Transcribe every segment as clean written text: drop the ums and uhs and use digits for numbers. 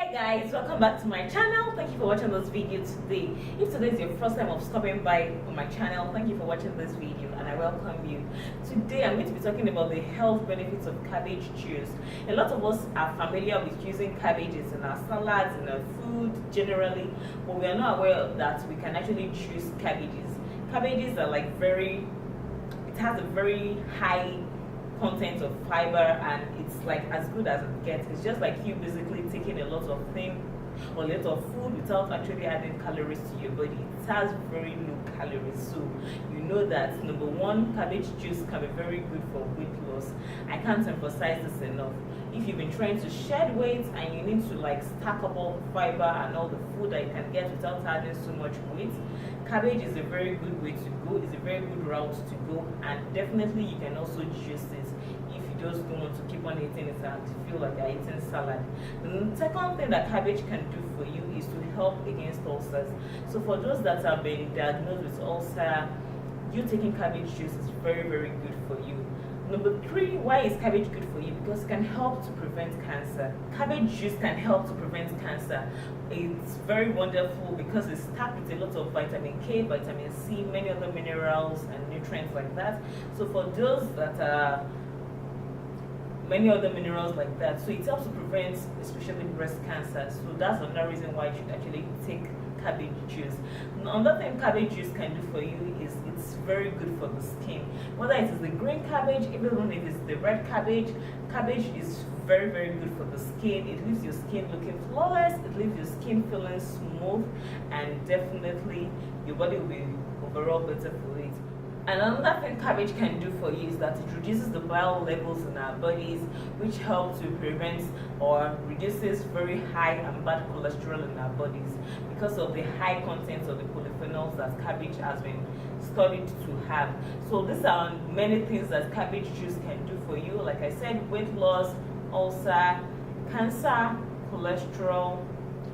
Hey guys, welcome back to my channel. Thank you for watching this video today. If today is your first time of stopping by on my channel, thank you for watching this video and I welcome you. Today I'm going to be talking about the health benefits of cabbage juice. A lot of us are familiar with using cabbages in our salads, in our food generally, but we are not aware that we can actually juice cabbages. Cabbages are like it has a very high content of fiber and it's like as good as it gets. It's just like you basically taking a lot of things or a lot of food without actually adding calories to your body. It has very low calories, so you know that number one, cabbage juice can be very good for weight loss. I can't emphasize this enough. If you've been trying to shed weight and you need to like stack up all the fiber and all the food that you can get without adding so much weight, cabbage is a very good way to go. It's a very good route to go, and definitely you can also juice it if you just don't want to keep on eating it and feel like you're eating salad. The second thing that cabbage can do for you is to help against ulcers. So for those that have been diagnosed with ulcer, you taking cabbage juice is very good for you. Number three, why is cabbage good for you? Because it can help to prevent cancer. Cabbage juice can help to prevent cancer. It's very wonderful because it's packed with a lot of vitamin K, vitamin C, many other minerals and nutrients like that. So for those that are many other minerals like that, so it helps to prevent especially breast cancer. So that's another reason why you should actually take cabbage juice. Another thing cabbage juice can do for you is it's very good for the skin. Whether it is the green cabbage, even if it's the red cabbage, cabbage is very good for the skin. It leaves your skin looking flawless, it leaves your skin feeling smooth, and definitely your body will be overall better for it. And another thing cabbage can do for you is that it reduces the bile levels in our bodies, which helps to prevent or reduces very high and bad cholesterol in our bodies because of the high content of the polyphenols that cabbage has been studied to have. So these are many things that cabbage juice can do for you. Like I said, weight loss, ulcer, cancer, cholesterol,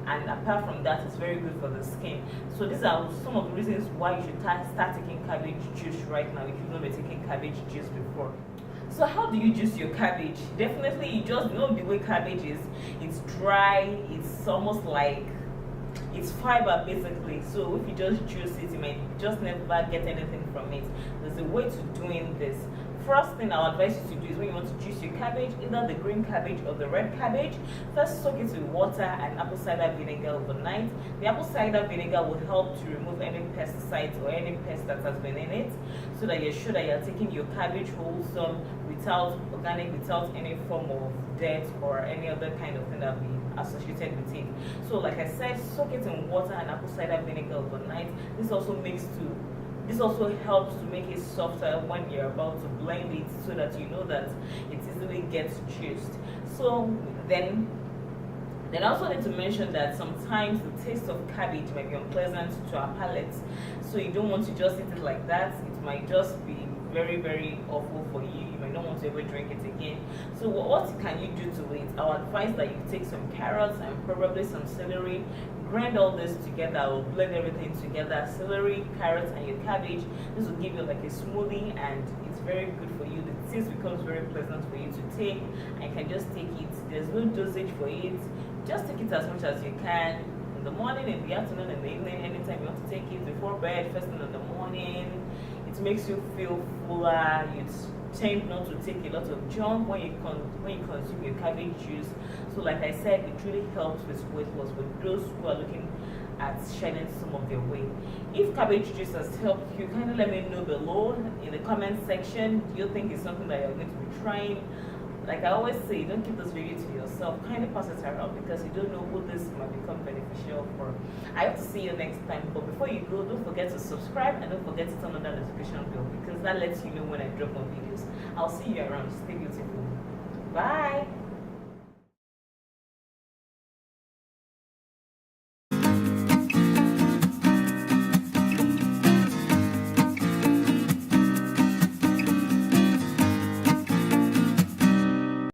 and apart from that, it's very good for the skin. So these are some of the reasons why you should start taking cabbage juice right now if you've not been taking cabbage juice before. So how do you juice your cabbage? Definitely, you just know the way cabbage is. It's dry, it's almost like it's fiber basically. So if you just juice it, you might just never get anything from it. There's a way to doing this. First thing I'll advise you to do is when you want to juice your cabbage, either the green cabbage or the red cabbage, first soak it with water and apple cider vinegar overnight. The apple cider vinegar will help to remove any pesticides or any pest that has been in it, so that you're sure that you're taking your cabbage wholesome, without organic, without any form of dirt or any other kind of thing that will be associated with it. So like I said, soak it in water and apple cider vinegar overnight. This also helps to make it softer when you're about to blend it, so that you know that it easily gets juiced. So then I also need to mention that sometimes the taste of cabbage might be unpleasant to our palates, so you don't want to just eat it like that. It might just be very awful for you. You might not want to ever drink it again. So what can you do to it? I would advise that you take some carrots and probably some celery, grind all this together, or blend everything together, celery, carrots, and your cabbage. This will give you like a smoothie, and it's very good for you. The taste becomes very pleasant for you to take, and you can just take it. There's no dosage for it. Just take it as much as you can, in the morning, in the afternoon, in the evening, anytime you want to take it, before bed, first thing in the morning. It makes you feel fuller. You tend not to take a lot of junk when you consume your cabbage juice. So like I said, it really helps with weight loss with those who are looking at shedding some of their weight. If cabbage juice has helped you, kindly let me know below in the comment section. Do you think it's something that you're going to be trying? Like I always say, don't keep this video to yourself. Kindly pass it around because you don't know who this might become beneficial for. I hope to see you next time. But before you go, don't forget to subscribe and don't forget to turn on that notification bell, because that lets you know when I drop more videos. I'll see you around. Stay beautiful. Bye.